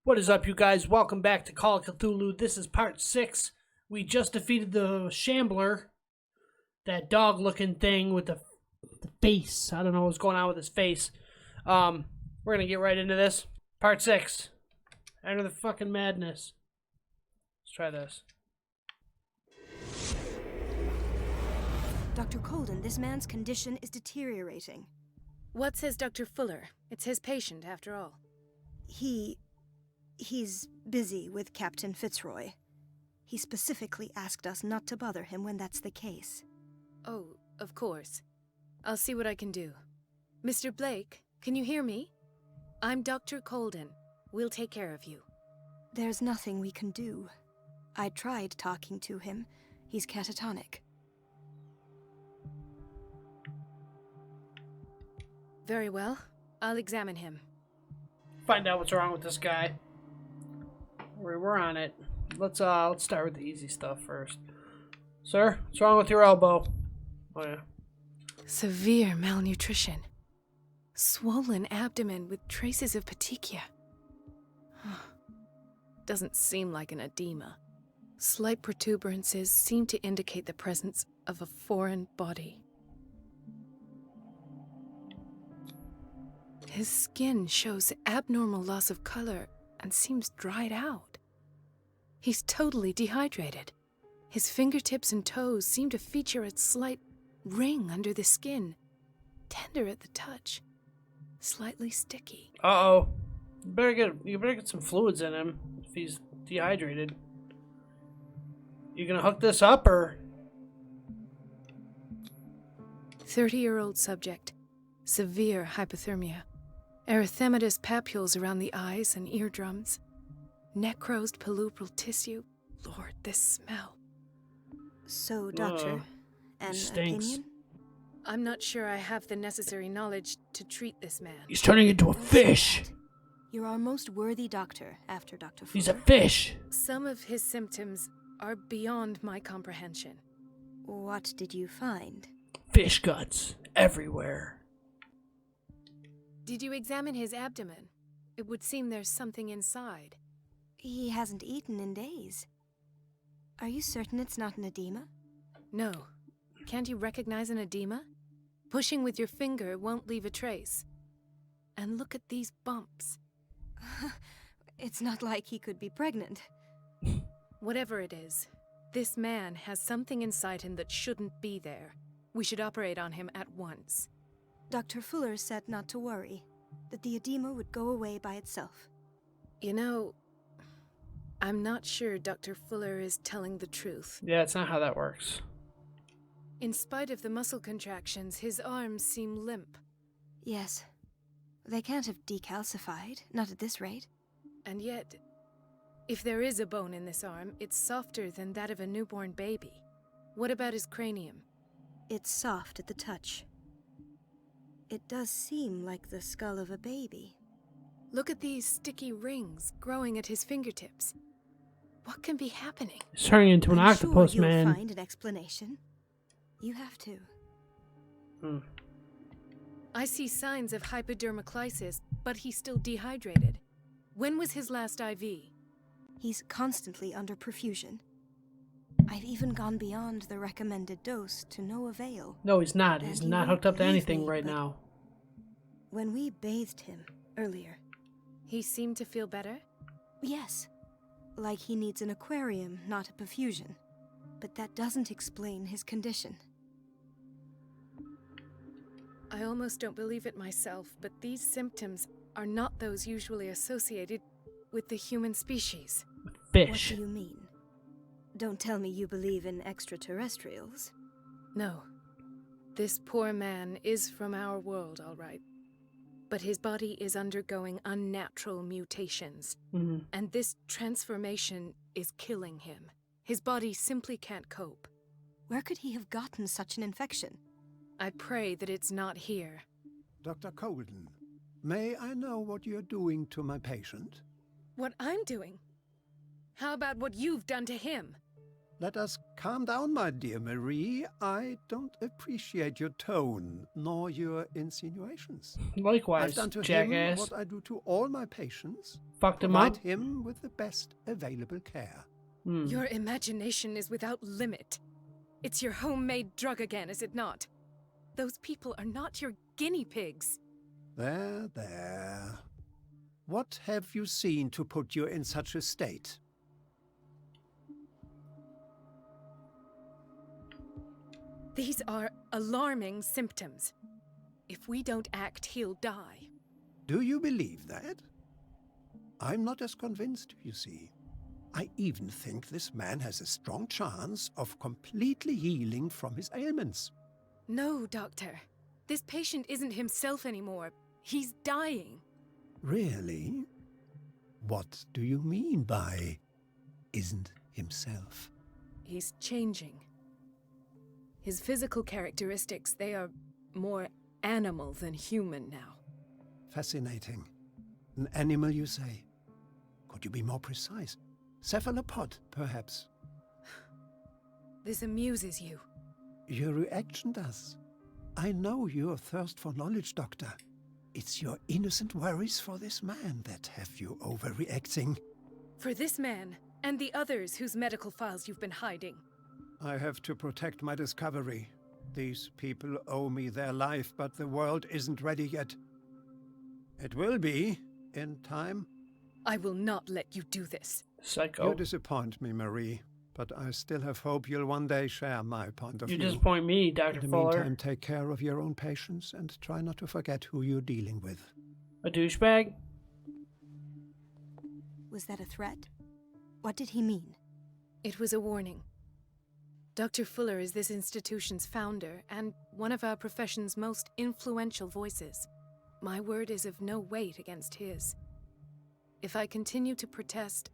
What is up, you guys? Welcome back to Call of Cthulhu. This is part 6. We just defeated the Shambler, that dog-looking thing with the face. I don't know what's going on with his face. We're going to get right into this. Part 6. Enter the fucking madness. Let's try this. Dr. Colden, this man's condition is deteriorating. What says Dr. Fuller? It's his patient, after all. He's busy with Captain Fitzroy. He specifically asked us not to bother him when that's the case. Oh, of course. I'll see what I can do. Mr. Blake, can you hear me? I'm Dr. Colden. We'll take care of you. There's nothing we can do. I tried talking to him. He's catatonic. Very well. I'll examine him. Find out what's wrong with this guy. We're on it. Let's start with the easy stuff first. Sir, what's wrong with your elbow? Oh yeah. Severe malnutrition. Swollen abdomen with traces of petechia. Doesn't seem like an edema. Slight protuberances seem to indicate the presence of a foreign body. His skin shows abnormal loss of color and seems dried out. He's totally dehydrated. His fingertips and toes seem to feature a slight ring under the skin, tender at the touch, slightly sticky. Uh-oh. You better get some fluids in him if he's dehydrated. You gonna hook this up, or? 30-year-old subject. Severe hypothermia. Erythematous papules around the eyes and eardrums. Necrosed palpebral tissue. Lord, this smell. So, Doctor, an stinks. opinion? I'm not sure I have the necessary knowledge to treat this man. He's turning into a fish. You're our most worthy doctor after Dr. Fuller. He's a fish. Some of his symptoms are beyond my comprehension. What did you find? Fish guts everywhere. Did you examine his abdomen? It would seem there's something inside. He hasn't eaten in days. Are you certain it's not an edema? No. Can't you recognize an edema? Pushing with your finger won't leave a trace. And look at these bumps. It's not like he could be pregnant. Whatever it is, this man has something inside him that shouldn't be there. We should operate on him at once. Dr. Fuller said not to worry, that the edema would go away by itself. You know, I'm not sure Dr. Fuller is telling the truth. Yeah, it's not how that works. In spite of the muscle contractions, his arms seem limp. Yes. They can't have decalcified, not at this rate. And yet, if there is a bone in this arm, it's softer than that of a newborn baby. What about his cranium? It's soft at the touch. It does seem like the skull of a baby. Look at these sticky rings growing at his fingertips. What can be happening? He's turning into an octopus, sure man. You'll find an explanation. You have to. I see signs of hypodermoclysis, but he's still dehydrated. When was his last IV? He's constantly under perfusion. I've even gone beyond the recommended dose to no avail. No, he's not. And He's he not won't hooked up to believe anything me, right but now. When we bathed him earlier, He seemed to feel better? yes, like he needs an aquarium, not a perfusion. But that doesn't explain his condition. I almost don't believe it myself, but these symptoms are not those usually associated with the human species. Fish. What do you mean? Don't tell me you believe in extraterrestrials. No. This poor man is from our world, all right. But his body is undergoing unnatural mutations. And this transformation is killing him. His body simply can't cope. Where could he have gotten such an infection? I pray that it's not here. Dr. Colden, may I know what you're doing to my patient? What I'm doing? How about what you've done to him? Let us calm down, my dear Marie. I don't appreciate your tone, nor your insinuations. I've Likewise, done to him jackass. what I do to all my patients. Fucked him Provide up. him with the best available care. Your imagination is without limit. It's your homemade drug again, is it not? Those people are not your guinea pigs. There, there. What have you seen to put you in such a state? These are alarming symptoms. If we don't act, he'll die. Do you believe that? I'm not as convinced, you see. I even think this man has a strong chance of completely healing from his ailments. No, Doctor. This patient isn't himself anymore. He's dying. Really? What do you mean by isn't himself? He's changing. His physical characteristics, they are more animal than human now. Fascinating. An animal, you say? Could you be more precise? Cephalopod, perhaps? This amuses you. Your reaction does. I know your thirst for knowledge, Doctor. It's your innocent worries for this man that have you overreacting. For this man, and the others whose medical files you've been hiding. I have to protect my discovery. These people owe me their life, but the world isn't ready yet. It will be, in time. I will not let you do this. Psycho. You disappoint me, Marie, but I still have hope you'll one day share my point of You view. disappoint me, Dr. In the Fuller. meantime, take care of your own patients and try not to forget who you're dealing with. A douchebag? Was that a threat? What did he mean? It was a warning. Dr. Fuller is this institution's founder and one of our profession's most influential voices. My word is of no weight against his. If I continue to protest,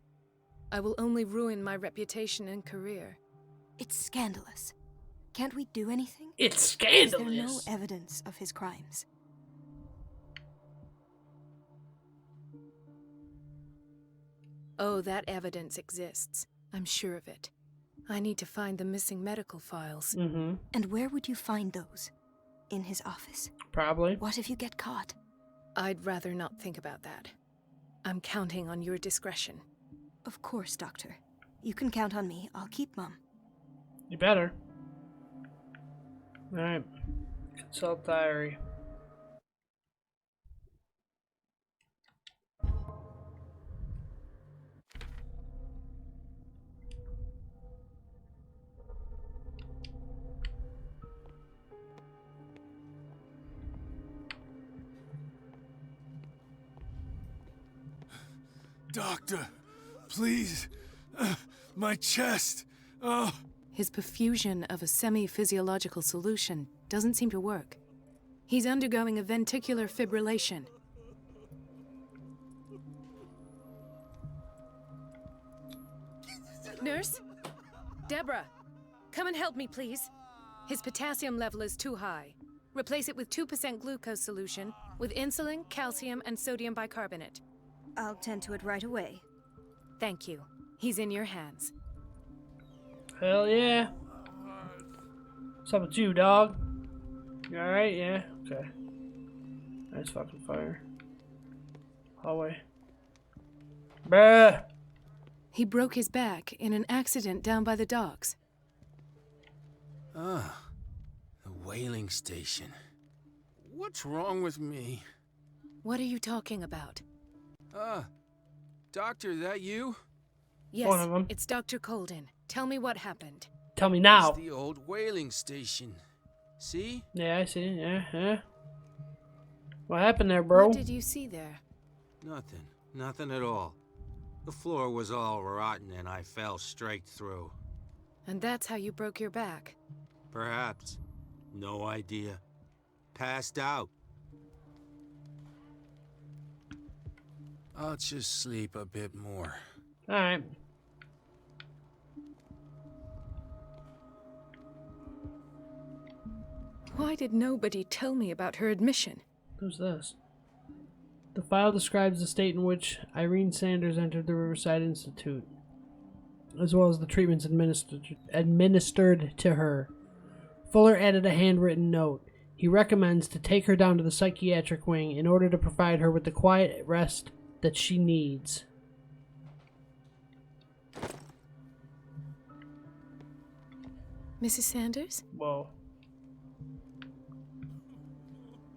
I will only ruin my reputation and career. It's scandalous. Can't we do anything? It's Is there no scandalous. evidence of his crimes? Oh, that evidence exists. I'm sure of it. I need to find the missing medical files. Mm-hmm. And where would you find those? In his office? Probably. What if you get caught? I'd rather not think about that. I'm counting on your discretion. Of course, Doctor. You can count on me. I'll keep Mum. You better. Alright. Consult diary. Doctor, please. My chest. Oh. His perfusion of a semi-physiological solution doesn't seem to work. He's undergoing a ventricular fibrillation. Nurse? Deborah, come and help me, please. His potassium level is too high. Replace it with 2% glucose solution with insulin, calcium, and sodium bicarbonate. I'll tend to it right away. Thank you. He's in your hands. Hell yeah. What's up with you, dog? You alright? Yeah? Okay. Nice fucking fire. Hallway. Bruh! He broke his back in an accident down by the docks. Ah, the whaling station. What's wrong with me? What are you talking about? Doctor, that you? Yes, One of them. it's Dr. Colden. Tell me what happened. Tell me now. It's the old whaling station. See? Yeah, I see. Yeah, yeah. What happened there, bro? What did you see there? Nothing. Nothing at all. The floor was all rotten and I fell straight through. And that's how you broke your back. Perhaps. No idea. Passed out. I'll just sleep a bit more. Alright. Why did nobody tell me about her admission? Who's this? The file describes the state in which Irene Sanders entered the Riverside Institute. as well as the treatments administered to her. Fuller added a handwritten note. He recommends to take her down to the psychiatric wing in order to provide her with the quiet rest that she needs. Mrs. Sanders? Whoa.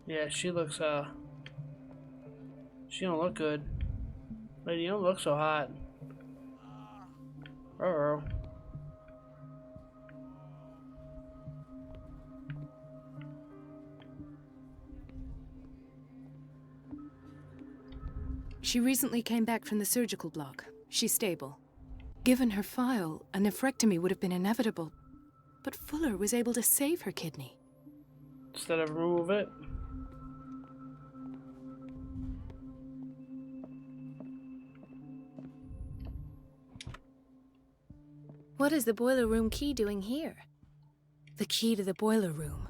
Yeah, she looks, she don't look good. Lady, you don't look so hot. Uh-oh. She recently came back from the surgical block. She's stable. Given her file, a nephrectomy would have been inevitable. But Fuller was able to save her kidney. Instead of remove it. What is the boiler room key doing here? The key to the boiler room.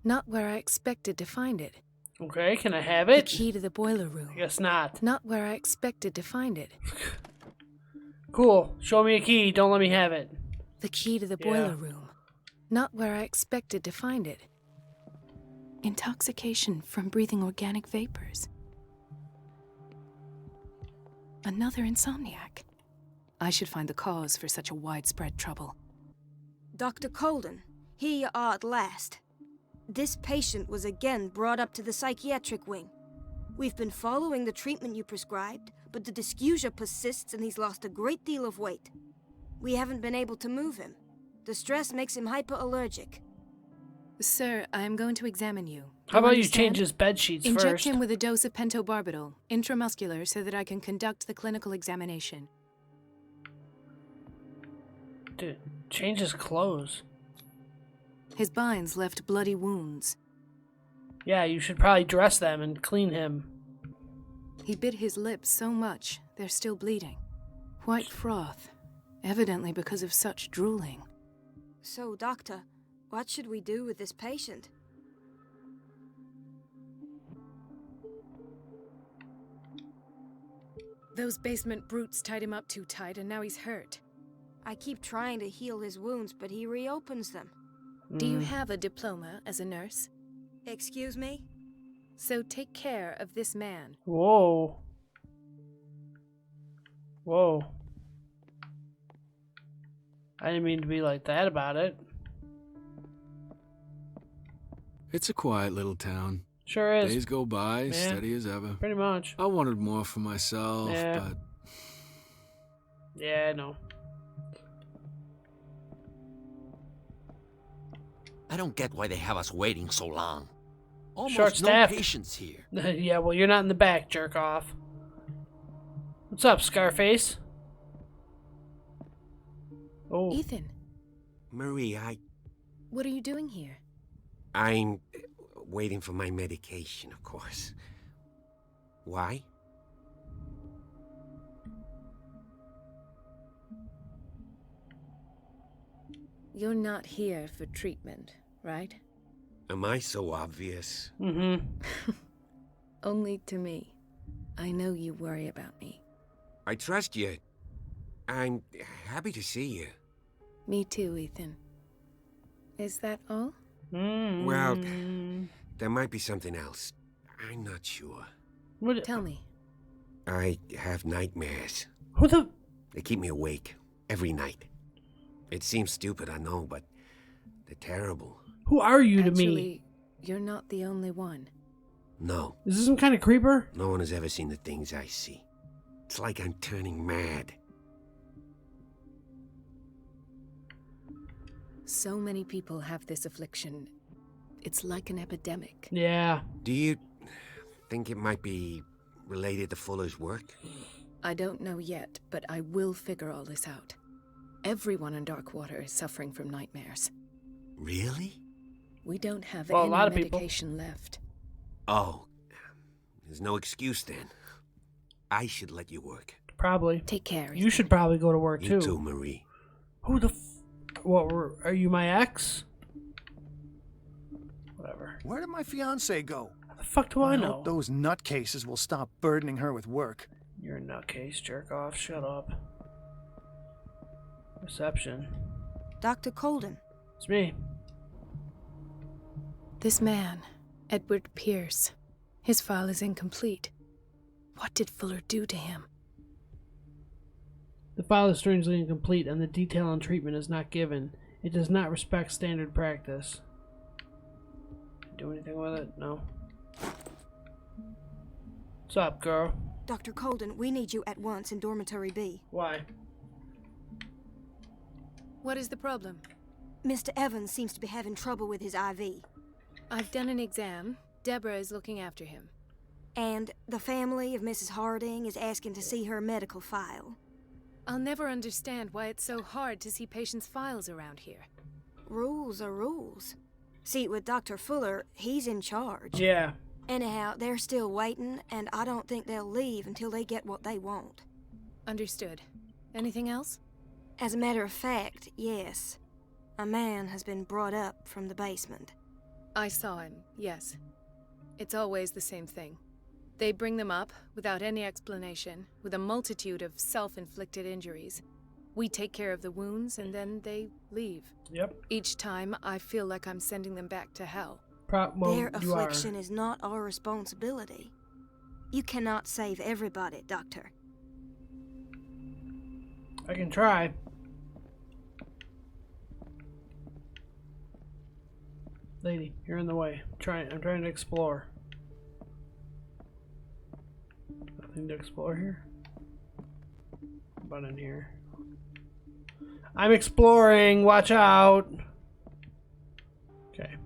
Not where I expected to find it. Okay, can I have The it? key to the boiler room. I guess not. Not where I expected to find it. Cool. Show me a key. Don't let me have it. The key to the boiler room. Not where I expected to find it. Intoxication from breathing organic vapors. Another insomniac. I should find the cause for such a widespread trouble. Dr. Colden, here you are at last. This patient was again brought up to the psychiatric wing. We've been following the treatment you prescribed, but the dysgeusia persists and he's lost a great deal of weight. We haven't been able to move him. The stress makes him hyperallergic. Sir, I am going to examine you. How about you understand? change his bed sheets Inject first? him with a dose of pentobarbital, intramuscular, so that I can conduct the clinical examination. Dude, change his clothes. His binds left bloody wounds. Yeah, you should probably dress them and clean him. He bit his lips so much, they're still bleeding. White froth, evidently because of such drooling. So, Doctor, what should we do with this patient? Those basement brutes tied him up too tight, and now he's hurt. I keep trying to heal his wounds, but he reopens them. Do you have a diploma as a nurse? Excuse me? So take care of this man. Whoa. Whoa. I didn't mean to be like that about it. It's a quiet little town. Sure is. Days go by, Yeah. steady as ever. Pretty much. I wanted more for myself, Yeah. but Yeah, I know. I don't get why they have us waiting so long. Almost Short-staffed. no patients here. Yeah, well, you're not in the back, jerk off. What's up, Scarface? Oh, Ethan, Marie, what are you doing here? I'm waiting for my medication, of course. Why? You're not here for treatment, right? Am I so obvious? mm-hmm. Only to me. I know you worry about me. I trust you. I'm happy to see you. Me too, Ethan. Is that all? Well, there might be something else. I'm not sure. What? Tell me. I have nightmares. Who the? They keep me awake every night. It seems stupid, I know, but they're terrible. Who are you to Actually, me? you're not the only one. No, Is this some kind of creeper? no one has ever seen the things I see. It's like I'm turning mad. So many people have this affliction. It's like an epidemic. Yeah. Do you think it might be related to Fuller's work? I don't know yet, but I will figure all this out. Everyone in Darkwater is suffering from nightmares. Really? We don't have Well, a any lot of people. medication left. Oh, there's no excuse then. I should let you work. Probably. Take care. You should probably go to work You too. too, Marie. Who the? Are you my ex? Whatever. Where did my fiancée go? How the fuck do I know? hope those nutcases will stop burdening her with work. You're a nutcase, jerk off. Shut up. Reception. Dr. Colden. It's me. This man, Edward Pierce, his file is incomplete. What did Fuller do to him? The file is strangely incomplete and the detail on treatment is not given. It does not respect standard practice. Do anything with it? No. What's up, girl? Dr. Colden, we need you at once in Dormitory B. Why? What is the problem? Mr. Evans seems to be having trouble with his IV. I've done an exam. Deborah is looking after him. And the family of Mrs. Harding is asking to see her medical file. I'll never understand why it's so hard to see patients' files around here. Rules are rules. See, with Dr. Fuller, he's in charge. Yeah. Anyhow, they're still waiting, and I don't think they'll leave until they get what they want. Understood. Anything else? As a matter of fact, yes. A man has been brought up from the basement. I saw him, yes. It's always the same thing. They bring them up without any explanation, with a multitude of self-inflicted injuries. We take care of the wounds, and then they leave. Yep. Each time, I feel like I'm sending them back to hell. Their affliction is not our responsibility. You cannot save everybody, Doctor. I can try. Lady, you're in the way. I'm trying to explore. Nothing to explore here. What about in here? I'm exploring. Watch out. Okay.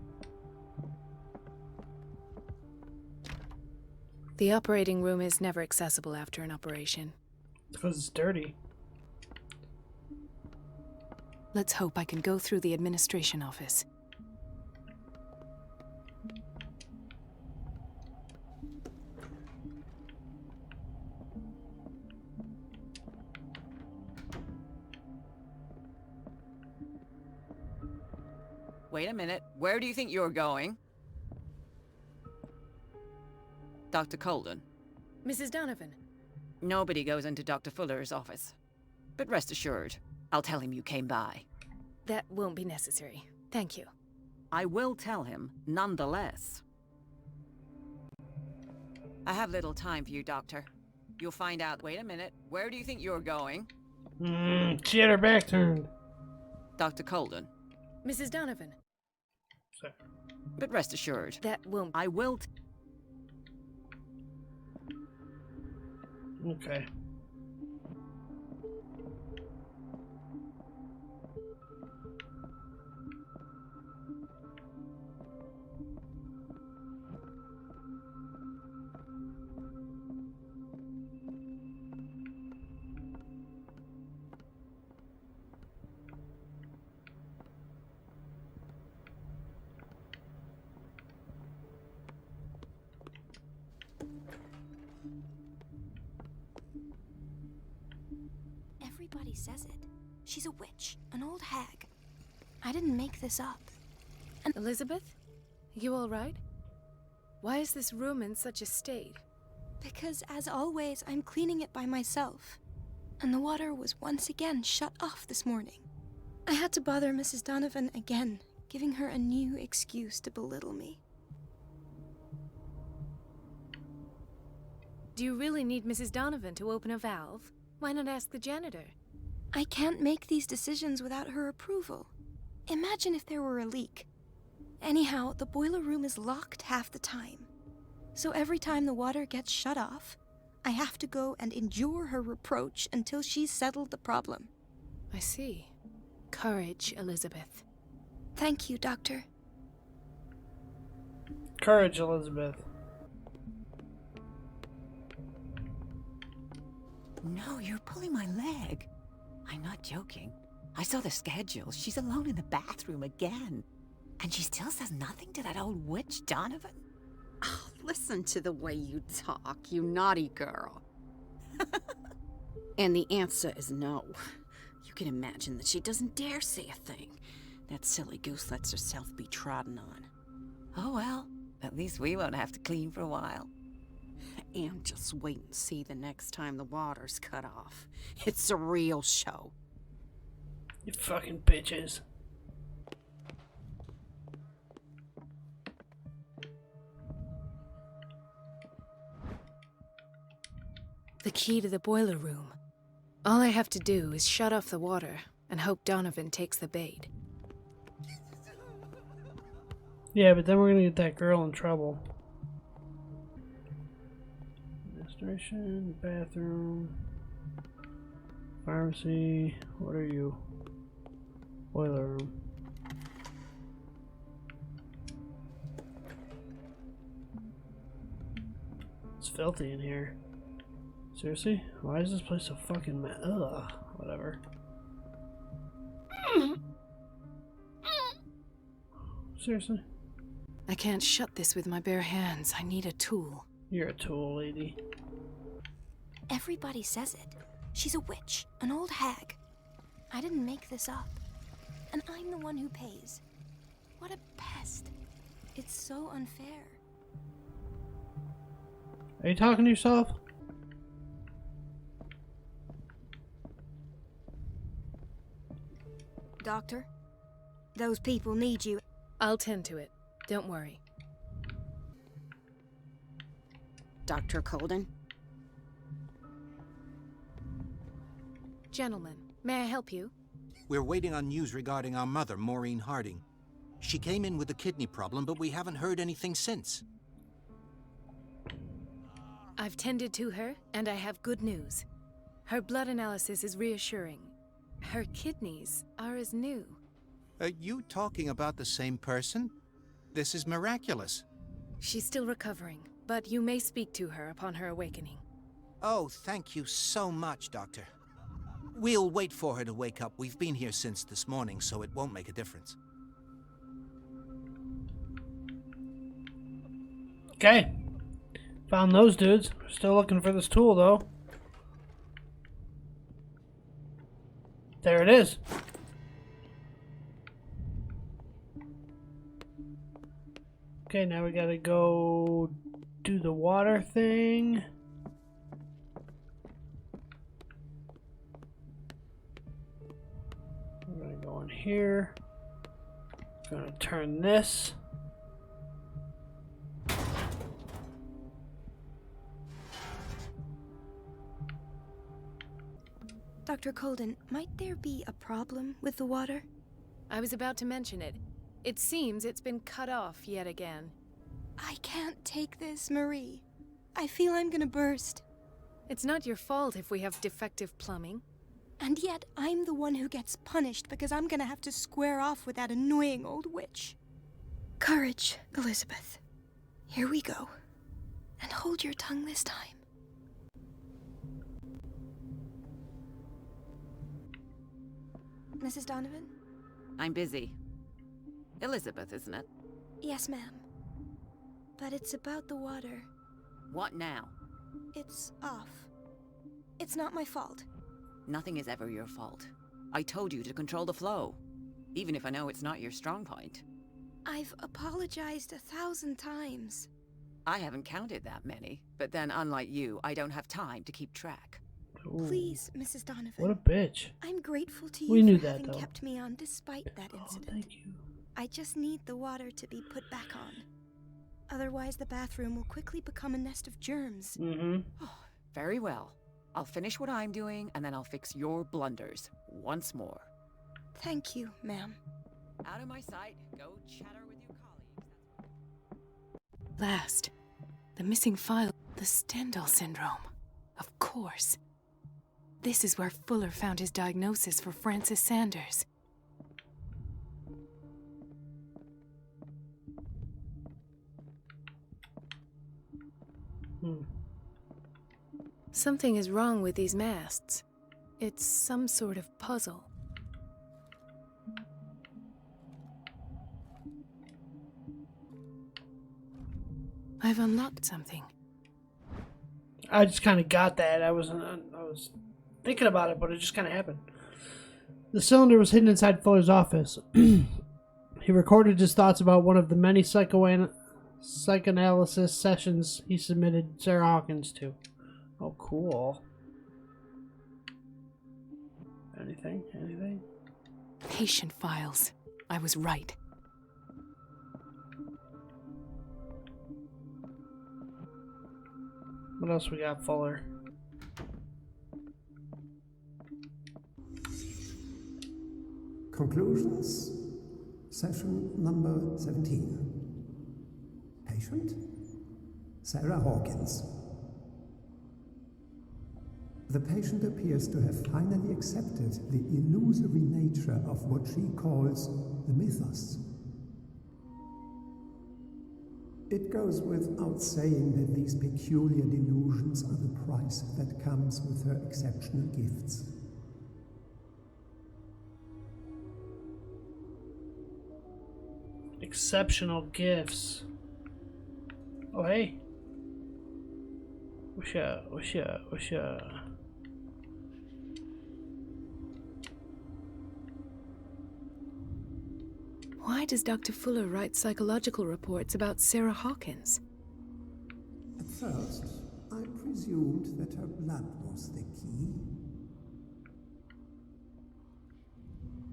The operating room is never accessible after an operation. Because it's dirty. Let's hope I can go through the administration office. Wait a minute. Where do you think you're going? Dr. Colden. Mrs. Donovan. Nobody goes into Dr. Fuller's office. But rest assured, I'll tell him you came by. That won't be necessary. Thank you. I will tell him, nonetheless. I have little time for you, Doctor. You'll find out. Wait a minute. Where do you think you're going? She had her back turned. Dr. Colden. Mrs. Donovan. Sorry. But rest assured, That won't... I will... Okay. Everybody says it. She's a witch, an old hag. I didn't make this up. Elizabeth? You all right? Why is this room in such a state? Because, as always, I'm cleaning it by myself. And the water was once again shut off this morning. I had to bother Mrs. Donovan again, giving her a new excuse to belittle me. Do you really need Mrs. Donovan to open a valve? Why not ask the janitor? I can't make these decisions without her approval. Imagine if there were a leak. Anyhow, the boiler room is locked half the time. So every time the water gets shut off, I have to go and endure her reproach until she's settled the problem. I see. Courage, Elizabeth. Thank you, Doctor. Courage, Elizabeth. No, you're pulling my leg. I'm not joking. I saw the schedule. She's alone in the bathroom again. And she still says nothing to that old witch, Donovan? Oh, listen to the way you talk, you naughty girl. And the answer is no. You can imagine that she doesn't dare say a thing. That silly goose lets herself be trodden on. Oh well, at least we won't have to clean for a while. And just wait and see the next time the water's cut off. It's a real show. You fucking bitches. The key to the boiler room. All I have to do is shut off the water and hope Donovan takes the bait. Yeah, but then we're gonna get that girl in trouble. Administration, bathroom, pharmacy. What are you? Boiler room. It's filthy in here. Seriously? Why is this place so fucking ugh, whatever. Seriously? I can't shut this with my bare hands. I need a tool. You're a tool, lady. Everybody says it. She's a witch, an old hag. I didn't make this up. And I'm the one who pays. What a pest. It's so unfair. Are you talking to yourself? Doctor, those people need you. I'll tend to it. Don't worry. Dr. Colden? Gentlemen, may I help you? We're waiting on news regarding our mother, Maureen Harding. She came in with a kidney problem, but we haven't heard anything since. I've tended to her, and I have good news. Her blood analysis is reassuring. Her kidneys are as new. Are you talking about the same person? This is miraculous. She's still recovering, but you may speak to her upon her awakening. Oh, thank you so much, Doctor. We'll wait for her to wake up. We've been here since this morning, so it won't make a difference. Okay. Found those dudes. Still looking for this tool, though. There it is. Okay, now we gotta go do the water thing. We're gonna go in here. Gonna turn this. Dr. Colden, might there be a problem with the water? I was about to mention it. It seems it's been cut off yet again. I can't take this, Marie. I feel I'm gonna burst. It's not your fault if we have defective plumbing. And yet, I'm the one who gets punished because I'm gonna have to square off with that annoying old witch. Courage, Elizabeth. Here we go. And hold your tongue this time. Mrs. Donovan? I'm busy. Elizabeth, isn't it? Yes, ma'am. But it's about the water. What now? It's off. It's not my fault. Nothing is ever your fault. I told you to control the flow, even if I know it's not your strong point. I've apologized 1,000 times. I haven't counted that many, but then unlike you, I don't have time to keep track. Ooh. Please, Mrs. Donovan. What a bitch. I'm grateful to you We knew for that, having though. kept me on despite that incident. Oh, thank you. I just need the water to be put back on. Otherwise, the bathroom will quickly become a nest of germs. Mm-hmm. Oh, very well. I'll finish what I'm doing, and then I'll fix your blunders once more. Thank you, ma'am. Out of my sight. Go chatter with your colleagues. Last. The missing file. The Stendhal syndrome. Of course. This is where Fuller found his diagnosis for Francis Sanders. Something is wrong with these masts. It's some sort of puzzle. I've unlocked something. I just kind of got that. I was thinking about it, but it just kind of happened. The cylinder was hidden inside Fuller's office. He recorded his thoughts about one of the many psychoanalysis sessions he submitted Sarah Hawkins to. Oh, cool. Anything? Patient files. I was right. What else we got, Fuller? Conclusions. Session number 17. Patient? Sarah Hawkins. The patient appears to have finally accepted the illusory nature of what she calls the mythos. It goes without saying that these peculiar delusions are the price that comes with her exceptional gifts. Exceptional gifts. Oh, hey. What's up? Why does Dr. Fuller write psychological reports about Sarah Hawkins? At first, I presumed that her blood was the key.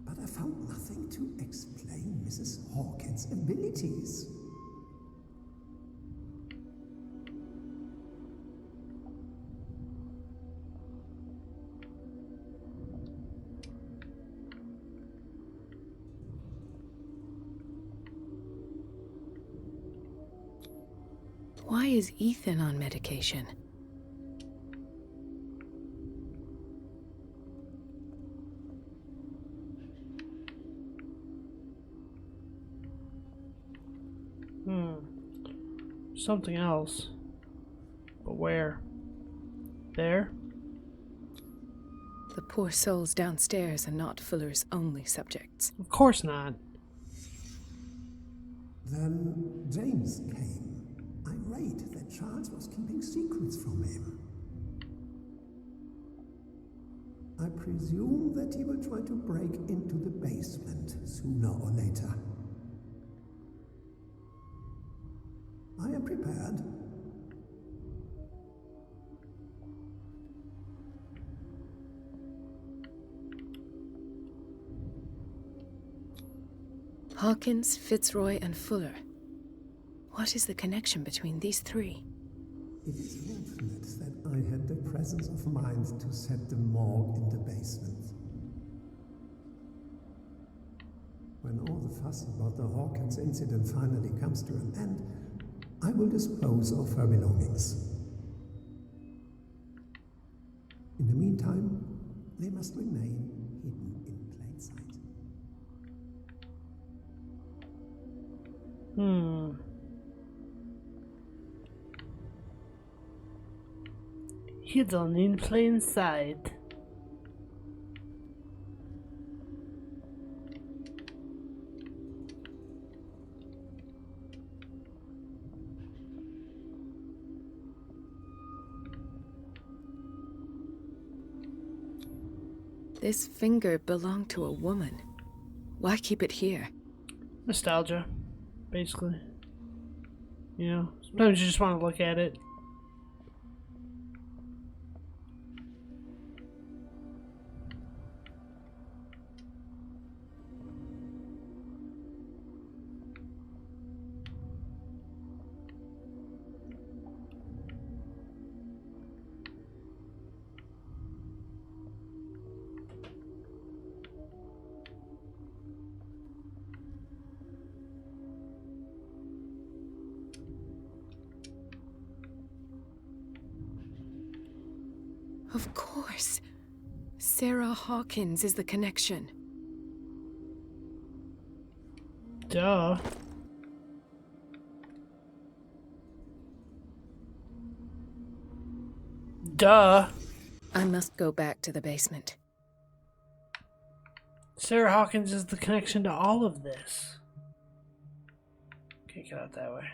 But I found nothing to explain Mrs. Hawkins' abilities. Why is Ethan on medication? Something else. But where? There? The poor souls downstairs are not Fuller's only subjects. Of course not. Then James came, irate that Charles was keeping secrets from him. I presume that he will try to break into the basement sooner or later. I am prepared. Hawkins, Fitzroy, and Fuller. What is the connection between these three? It is fortunate that I had the presence of mind to set the morgue in the basement. When all the fuss about the Hawkins incident finally comes to an end, I will dispose of her belongings. In the meantime, they must remain hidden in plain sight. Hidden in plain sight. This finger belonged to a woman. Why keep it here? Nostalgia, basically. You know, sometimes you just want to look at it. Of course. Sarah Hawkins is the connection. Duh. Duh. I must go back to the basement. Sarah Hawkins is the connection to all of this. Can't get out that way.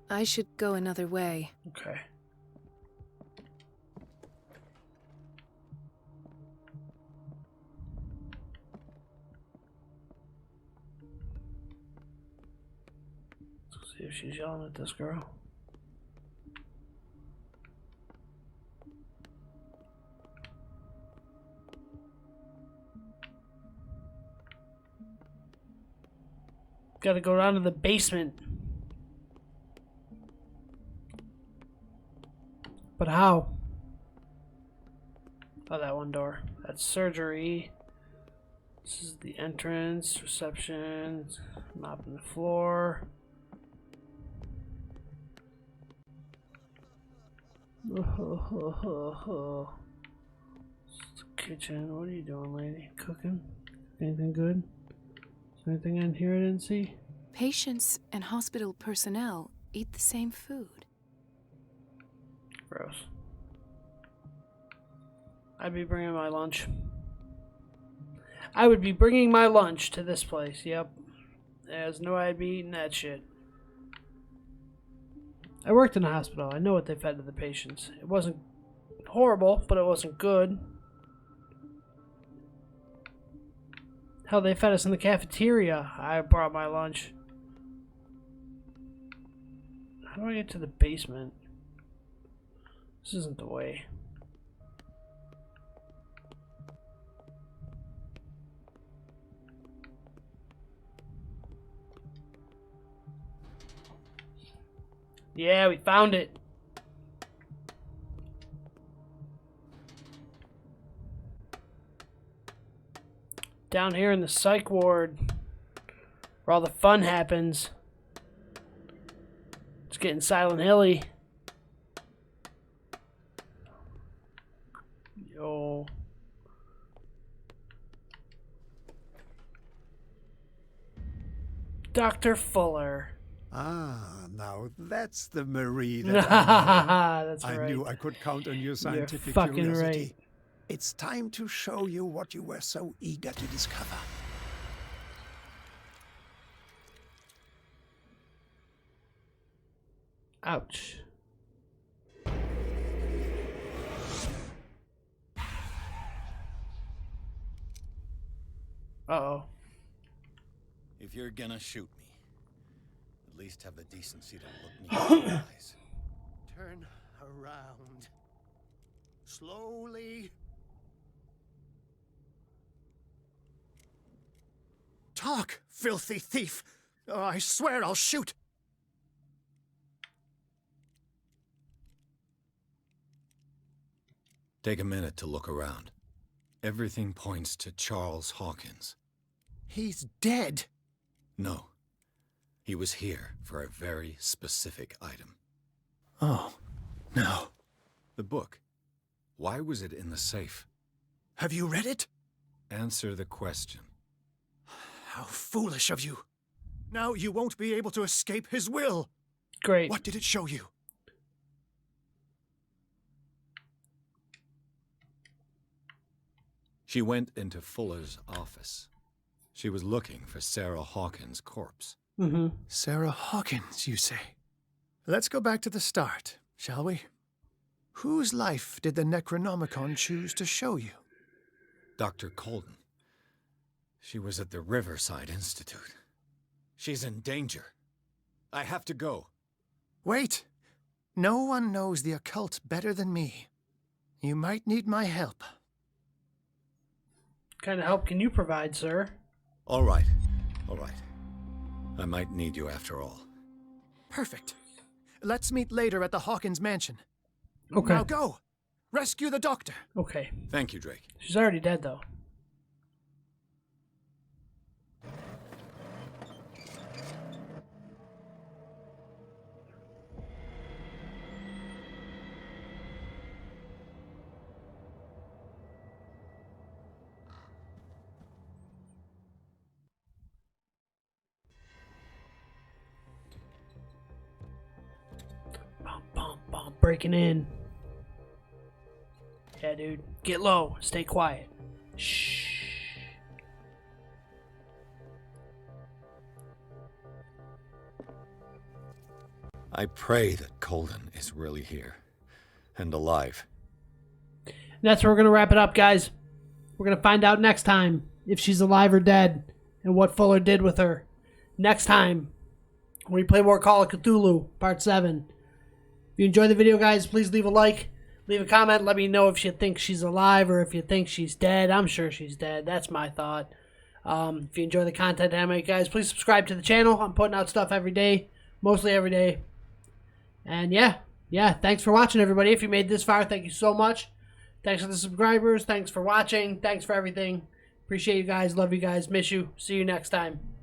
I should go another way. Okay. Let's see if she's yelling at this girl. Gotta go down to the basement. But how? Oh, that one door. That's surgery. This is the entrance, reception, mopping the floor. Kitchen. What are you doing, lady? Cooking? Anything good? Is there anything in here I didn't see? Patients and hospital personnel eat the same food. Gross. I'd be bringing my lunch. I would be bringing my lunch to this place. Yep. There's no I'd be eating that shit. I worked in a hospital. I know what they fed to the patients. It wasn't horrible, but it wasn't good. Hell, they fed us in the cafeteria. I brought my lunch. How do I get to the basement? This isn't the way. Yeah, we found it. Down here in the psych ward, where all the fun happens. It's getting Silent Hilly. Yo. Dr. Fuller. Ah, now that's the Marie that I know. That's I right. knew I could count on your scientific fucking curiosity. right. It's time to show you what you were so eager to discover. Ouch. Uh-oh. If you're gonna shoot me, at least have the decency to look me in the eyes. Turn around. Slowly. Talk, filthy thief! Oh, I swear I'll shoot! Take a minute to look around. Everything points to Charles Hawkins. He's dead. No. He was here for a very specific item. Oh, no. The book. Why was it in the safe? Have you read it? Answer the question. How foolish of you. Now you won't be able to escape his will. Great. What did it show you? She went into Fuller's office. She was looking for Sarah Hawkins' corpse. Mm-hmm. Sarah Hawkins, you say? Let's go back to the start, shall we? Whose life did the Necronomicon choose to show you? Dr. Colden. She was at the Riverside Institute. She's in danger. I have to go. Wait. No one knows the occult better than me. You might need my help. What kind of help can you provide, sir? All right. All right. I might need you after all. Perfect. Let's meet later at the Hawkins mansion. Okay. Now go. Rescue the doctor. Okay. Thank you, Drake. She's already dead, though. Breaking in. Yeah, dude. Get low. Stay quiet. Shh. I pray that Colden is really here. And alive. And that's where we're going to wrap it up, guys. We're going to find out next time if she's alive or dead and what Fuller did with her. Next time, when we play more Call of Cthulhu, Part 7. If you enjoyed the video, guys, please leave a like, leave a comment. Let me know if you think she's alive or if you think she's dead. I'm sure she's dead. That's my thought. If you enjoy the content I make, guys, please subscribe to the channel. I'm putting out stuff every day, mostly every day. And yeah, thanks for watching, everybody. If you made this far, thank you so much. Thanks for the subscribers. Thanks for watching. Thanks for everything. Appreciate you guys. Love you guys. Miss you. See you next time.